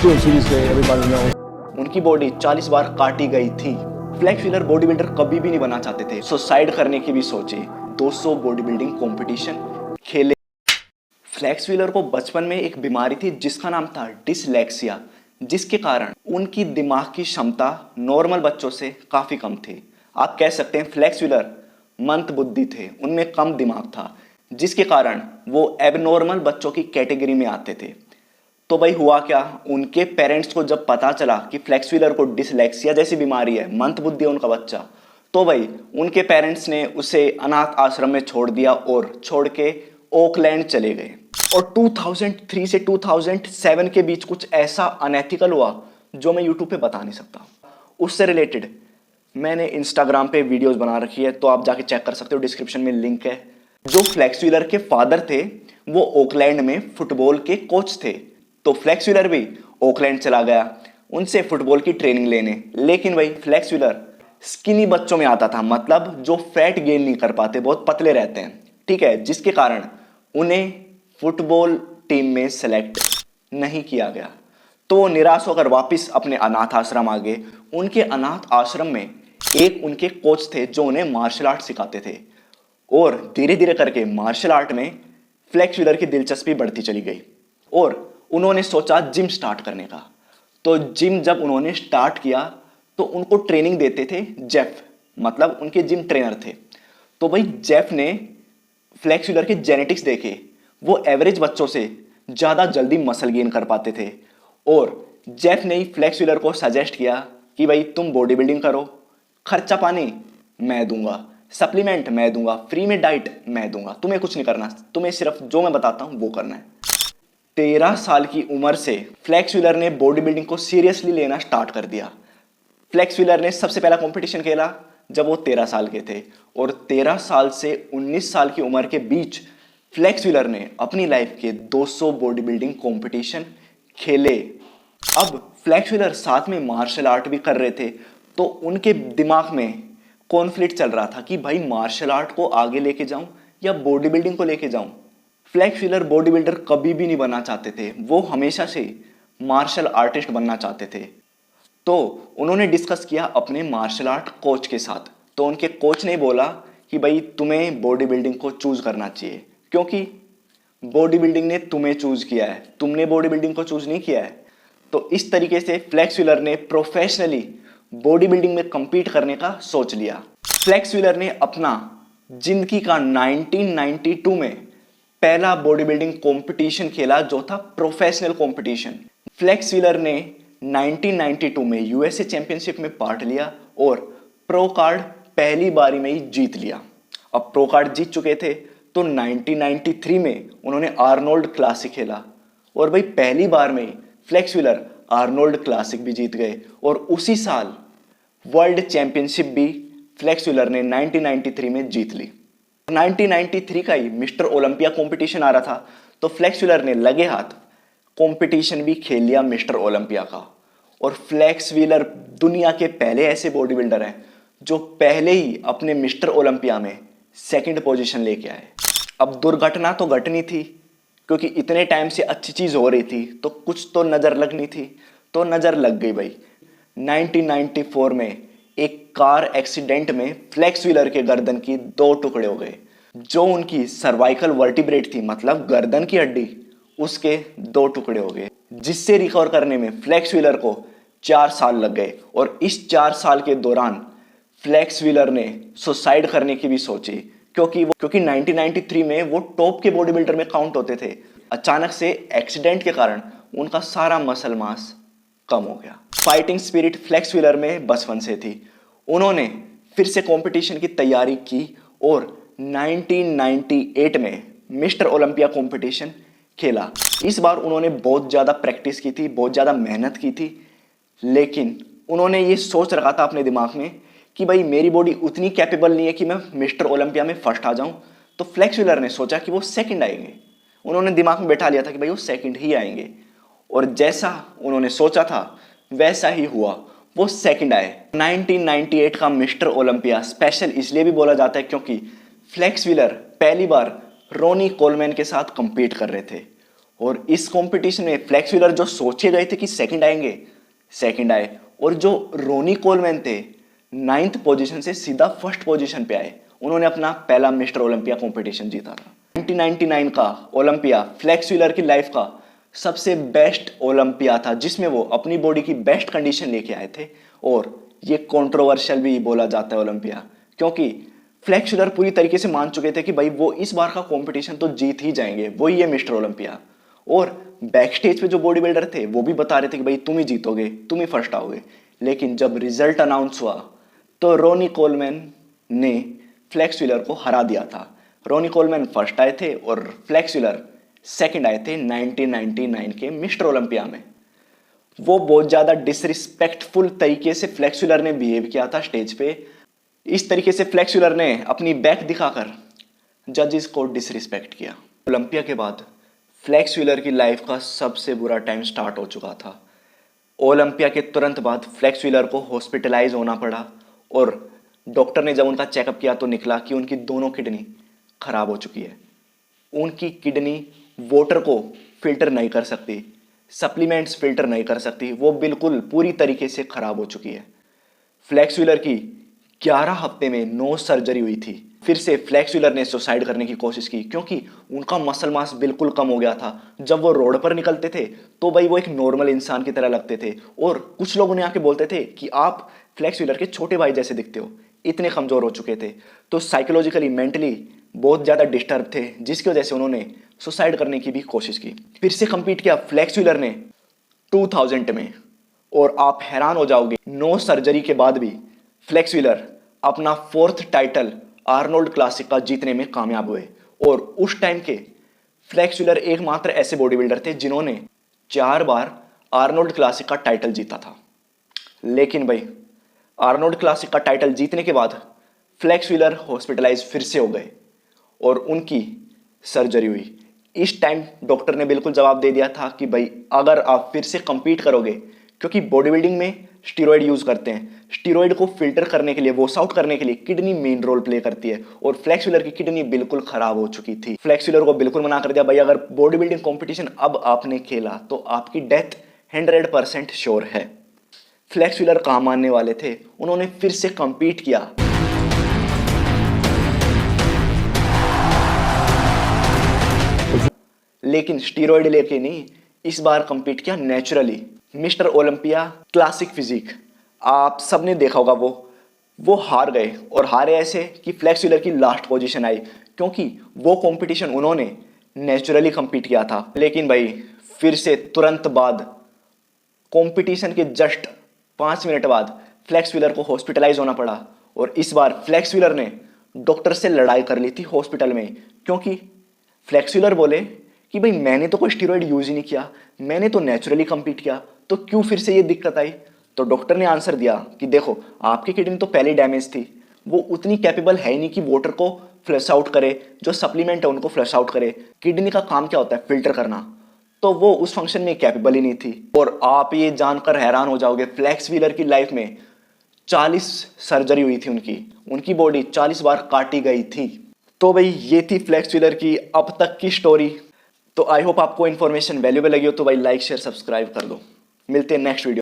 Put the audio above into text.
still seriously, everybody knows. उनकी body 40 बार काटी गई थी। फ्लेक्स व्हीलर बॉडी बिल्डर कभी भी नहीं बनना चाहते थे, सुसाइड करने की भी सोचे। 200 बॉडी बिल्डिंग कॉम्पिटिशन खेले। फ्लेक्स व्हीलर को बचपन में एक बीमारी थी जिसका नाम था डिसलेक्सिया, जिसके कारण उनकी दिमाग की क्षमता नॉर्मल बच्चों से काफी कम थी। आप कह सकते हैं फ्लेक्स व्हीलर मंद बुद्धि थे, उनमें कम दिमाग था, जिसके कारण वो एबनॉर्मल बच्चों की कैटेगरी में आते थे। तो भाई हुआ क्या, उनके पेरेंट्स को जब पता चला कि फ्लेक्स व्हीलर को डिसलेक्सिया जैसी बीमारी है, मंद बुद्धि है उनका बच्चा, तो भाई उनके पेरेंट्स ने उसे अनाथ आश्रम में छोड़ दिया और छोड़ के ओकलैंड चले गए। और 2003 से 2007 के बीच कुछ ऐसा अनएथिकल हुआ जो मैं यूट्यूब पे बता नहीं सकता। उससे रिलेटेड मैंने इंस्टाग्राम पे वीडियोस बना रखी है, तो आप जाके चेक कर सकते हो, डिस्क्रिप्शन में लिंक है। जो फ्लेक्स व्हीलर के फादर थे वो ओकलैंड में फुटबॉल के कोच थे, तो फ्लेक्स व्हीलर भी ओकलैंड चला गया उनसे फुटबॉल की ट्रेनिंग लेने। लेकिन भाई फ्लेक्स व्हीलर स्किनी बच्चों में आता था, मतलब जो फैट गेन नहीं कर पाते, बहुत पतले रहते हैं, ठीक है, जिसके कारण उन्हें फुटबॉल टीम में सेलेक्ट नहीं किया गया। तो वो निराश होकर वापस अपने अनाथ आश्रम आ गए। उनके अनाथ आश्रम में एक उनके कोच थे जो उन्हें मार्शल आर्ट सिखाते थे, और धीरे धीरे करके मार्शल आर्ट में फ्लेक्स व्हीलर की दिलचस्पी बढ़ती चली गई और उन्होंने सोचा जिम स्टार्ट करने का। तो जिम जब उन्होंने स्टार्ट किया तो उनको ट्रेनिंग देते थे जेफ, मतलब उनके जिम ट्रेनर थे। तो भाई जेफ ने फ्लेक्स व्हीलर के जेनेटिक्स देखे, वो एवरेज बच्चों से ज़्यादा जल्दी मसल गेन कर पाते थे। और जेफ ने ही फ्लेक्स व्हीलर को सजेस्ट किया कि भाई तुम बॉडी बिल्डिंग करो, खर्चा पानी मैं दूंगा, सप्लीमेंट मैं दूंगा, फ्री में डाइट मैं दूंगा, तुम्हें कुछ नहीं करना, तुम्हें सिर्फ जो मैं बताता हूं वो करना है। 13 साल की उम्र से फ्लेक्स व्हीलर ने बॉडी बिल्डिंग को सीरियसली लेना स्टार्ट कर दिया। फ्लेक्स व्हीलर ने सबसे पहला कंपटीशन खेला जब वो 13 साल के थे, और 13 साल से 19 साल की उम्र के बीच फ्लेक्स व्हीलर ने अपनी लाइफ के 200 बॉडी बिल्डिंग कॉम्पिटिशन खेले। अब फ्लेक्स व्हीलर साथ में मार्शल आर्ट भी कर रहे थे, तो उनके दिमाग में कॉन्फ्लिक्ट चल रहा था कि भाई मार्शल आर्ट को आगे लेके जाऊं या बॉडी बिल्डिंग को लेके जाऊं। फ्लेक्स व्हीलर बॉडी बिल्डर कभी भी नहीं बनना चाहते थे, वो हमेशा से मार्शल आर्टिस्ट बनना चाहते थे। तो उन्होंने डिस्कस किया अपने मार्शल आर्ट कोच के साथ। तो उनके कोच ने बोला कि भाई तुम्हें बॉडी बिल्डिंग को चूज करना चाहिए, क्योंकि बॉडी बिल्डिंग ने तुम्हें चूज किया है, तुमने बॉडी बिल्डिंग को चूज नहीं किया है। तो इस तरीके से फ्लेक्स व्हीलर ने प्रोफेशनली बॉडी बिल्डिंग में compete करने का सोच लिया। फ्लेक्स व्हीलर ने अपना जिंदगी का 1992 में पहला बॉडी बिल्डिंग कॉम्पिटिशन खेला, जो था प्रोफेशनल कॉम्पिटिशन। फ्लेक्स व्हीलर ने 1992 में यूएसए चैंपियनशिप में पार्ट लिया और प्रो कार्ड पहली बारी में ही जीत लिया। अब प्रो कार्ड जीत चुके थे, तो 1993 में उन्होंने आर्नोल्ड क्लासिक खेला, और भाई पहली बार में फ्लेक्स व्हीलर आर्नोल्ड क्लासिक भी जीत गए। और उसी साल वर्ल्ड चैंपियनशिप भी फ्लेक्स व्हीलर ने 1993 में जीत ली। 1993 का ही मिस्टर ओलंपिया कंपटीशन आ रहा था, तो फ्लेक्स व्हीलर ने लगे हाथ कंपटीशन भी खेल लिया मिस्टर ओलंपिया का। और फ्लेक्स व्हीलर दुनिया के पहले ऐसे बॉडी बिल्डर हैं जो पहले ही अपने मिस्टर ओलंपिया में सेकंड पोजीशन लेके आए। अब दुर्घटना तो घटनी थी, क्योंकि इतने टाइम से अच्छी चीज हो रही थी तो कुछ तो नजर लगनी थी, तो नजर लग गई भाई। 1994 में एक कार एक्सीडेंट में फ्लेक्स व्हीलर के गर्दन की 2 टुकड़े हो गए। जो उनकी सर्वाइकल वर्टिब्रेट थी, मतलब गर्दन की हड्डी, उसके 2 टुकड़े हो गए, जिससे रिकवर करने में फ्लेक्स व्हीलर को 4 साल लग गए। और इस 4 साल के दौरान फ्लेक्स व्हीलर ने सुसाइड करने की भी सोची, क्योंकि 1993 में वो टॉप के बॉडी बिल्डर में काउंट होते थे। अचानक से एक्सीडेंट के कारण उनका सारा मसल मास कम हो गया। फाइटिंग स्पिरिट फ्लेक्स व्हीलर में बचपन से थी। उन्होंने फिर से कंपटीशन की तैयारी की और 1998 में मिस्टर ओलंपिया कंपटीशन खेला। इस बार उन्होंने बहुत ज़्यादा प्रैक्टिस की थी, बहुत ज़्यादा मेहनत की थी, लेकिन उन्होंने ये सोच रखा था अपने दिमाग में कि भाई मेरी बॉडी उतनी कैपेबल नहीं है कि मैं मिस्टर ओलंपिया में फर्स्ट आ जाऊं। तो फ्लेक्स व्हीलर ने सोचा कि वो सेकंड आएंगे। उन्होंने दिमाग में बैठा लिया था कि भाई वो सेकंड ही आएंगे, और जैसा उन्होंने सोचा था वैसा ही हुआ, वो सेकंड आए। 1998 का मिस्टर ओलंपिया स्पेशल इसलिए भी बोला जाता है क्योंकि फ्लेक्स व्हीलर पहली बार रोनी कोलमैन के साथ कंपीट कर रहे थे, और इस कंपटीशन में फ्लेक्स व्हीलर जो सोचे गए थे कि सेकंड आएंगे, सेकंड आए। और जो रोनी कोलमैन थे 9th पोजीशन से सीधा फर्स्ट पोजीशन पे आए। उन्होंने अपना पहला मिस्टर ओलंपिया कंपटीशन जीता था। 1999 का ओलंपिया फ्लेक्स व्हीलर की लाइफ का सबसे बेस्ट ओलंपिया था, जिसमें वो अपनी बॉडी की बेस्ट कंडीशन लेके आए थे। और ये कंट्रोवर्शियल भी बोला जाता है ओलंपिया, क्योंकि फ्लेक्स व्हीलर पूरी तरीके से मान चुके थे कि भाई वो इस बार का कंपटीशन तो जीत ही जाएंगे, वही है मिस्टर ओलंपिया। और बैक स्टेज पे जो बॉडी बिल्डर थे वो भी बता रहे थे कि भाई तुम ही जीतोगे, तुम ही फर्स्ट आओगे। लेकिन जब रिजल्ट अनाउंस हुआ तो रोनी कोलमैन ने फ्लेक्स व्हीलर को हरा दिया था। रोनी कोलमैन फर्स्ट आए थे और फ्लेक्स व्हीलर सेकंड आए थे 1999 के मिस्टर ओलंपिया में। वो बहुत ज़्यादा डिसरिस्पेक्टफुल तरीके से फ्लेक्स व्हीलर ने बिहेव किया था स्टेज पे। इस तरीके से फ्लेक्स व्हीलर ने अपनी बैक दिखाकर जजेस को डिसरिस्पेक्ट किया। ओलंपिया के बाद फ्लेक्स व्हीलर की लाइफ का सबसे बुरा टाइम स्टार्ट हो चुका था। ओलंपिया के तुरंत बाद फ्लेक्स व्हीलर को हॉस्पिटलाइज होना पड़ा और डॉक्टर ने जब उनका चेकअप किया तो निकला कि उनकी दोनों किडनी खराब हो चुकी है। उनकी किडनी वाटर को फिल्टर नहीं कर सकती, सप्लीमेंट्स फिल्टर नहीं कर सकती, वो बिल्कुल पूरी तरीके से खराब हो चुकी है। फ्लेक्स व्हीलर की 11 हफ्ते में 9 सर्जरी हुई थी। फिर से फ्लेक्स व्हीलर ने सुसाइड करने की कोशिश की, क्योंकि उनका मसल मास बिल्कुल कम हो गया था। जब वो रोड पर निकलते थे तो भाई वो एक नॉर्मल इंसान की तरह लगते थे और कुछ लोग उन्हें आके बोलते थे कि आप फ्लेक्स व्हीलर के छोटे भाई जैसे दिखते हो, इतने कमज़ोर हो चुके थे। तो साइकोलॉजिकली मेंटली बहुत ज़्यादा डिस्टर्ब थे, जिसकी वजह से उन्होंने सुसाइड करने की भी कोशिश की। फिर से compete किया फ्लेक्स व्हीलर ने 2000 में, और आप हैरान हो जाओगे 9 सर्जरी के बाद भी फ्लेक्स व्हीलर अपना 4th टाइटल आर्नोल्ड क्लासिक का जीतने में कामयाब हुए। और उस टाइम के फ्लेक्स व्हीलर एकमात्र ऐसे बॉडी बिल्डर थे जिन्होंने 4 बार आर्नोल्ड क्लासिक का टाइटल जीता था। लेकिन भाई आर्नोल्ड क्लासिक का टाइटल जीतने के बाद फ्लेक्स व्हीलर हॉस्पिटलाइज फिर से हो गए और उनकी सर्जरी हुई। इस टाइम डॉक्टर ने बिल्कुल जवाब दे दिया था कि भाई अगर आप फिर से compete करोगे, क्योंकि बॉडी बिल्डिंग में स्टीरॉयड यूज करते हैं, स्टीरॉयड को फिल्टर करने के लिए, वॉश आउट करने के लिए किडनी मेन रोल प्ले करती है। और फ्लेक्स व्हीलर की किडनी बिल्कुल खराब हो चुकी थी। फ्लेक्स व्हीलर को बिल्कुल मना कर दिया, भाई अगर बॉडी बिल्डिंग कॉम्पिटिशन अब आपने खेला तो आपकी डेथ 100% श्योर है। फ्लेक्स व्हीलर कहाँ मानने वाले थे, उन्होंने फिर से compete किया। लेकिन स्टीरॉयड लेके नहीं, इस बार compete किया naturally. Mister Olympia classic physique, आप सबने देखा होगा वो हार गए, और हारे ऐसे कि फ्लेक्स व्हीलर की लास्ट पोजीशन आई, क्योंकि वो कंपटीशन उन्होंने नेचुरली compete किया था। लेकिन भाई फिर से तुरंत बाद कंपटीशन के जस्ट 5 मिनट बाद फ्लेक्स व्हीलर को हॉस्पिटलाइज होना पड़ा। और इस बार फ्लेक्स व्हीलर ने डॉक्टर से लड़ाई कर ली थी हॉस्पिटल में, क्योंकि फ्लेक्स व्हीलर बोले कि भाई मैंने तो कोई स्टीरॉयड यूज ही नहीं किया, मैंने तो नेचुरली compete किया, तो क्यों फिर से ये दिक्कत आई। तो डॉक्टर ने आंसर दिया कि देखो आपकी किडनी तो पहले डैमेज थी, वो उतनी कैपेबल है ही नहीं कि वाटर को फ्लश आउट करे, जो सप्लीमेंट है उनको फ्लश आउट करे। किडनी का काम क्या होता है, फिल्टर करना, तो वो उस फंक्शन में कैपेबल ही नहीं थी। और आप ये जानकर हैरान हो जाओगे, फ्लेक्स व्हीलर की लाइफ में 40 सर्जरी हुई थी, उनकी बॉडी 40 बार काटी गई थी। तो भाई ये थी फ्लेक्स व्हीलर की अब तक की स्टोरी। तो आई होप आपको इन्फॉर्मेशन वैल्यूएबल लगी हो, तो भाई लाइक शेयर सब्सक्राइब कर दो। मिलते हैं नेक्स्ट वीडियो।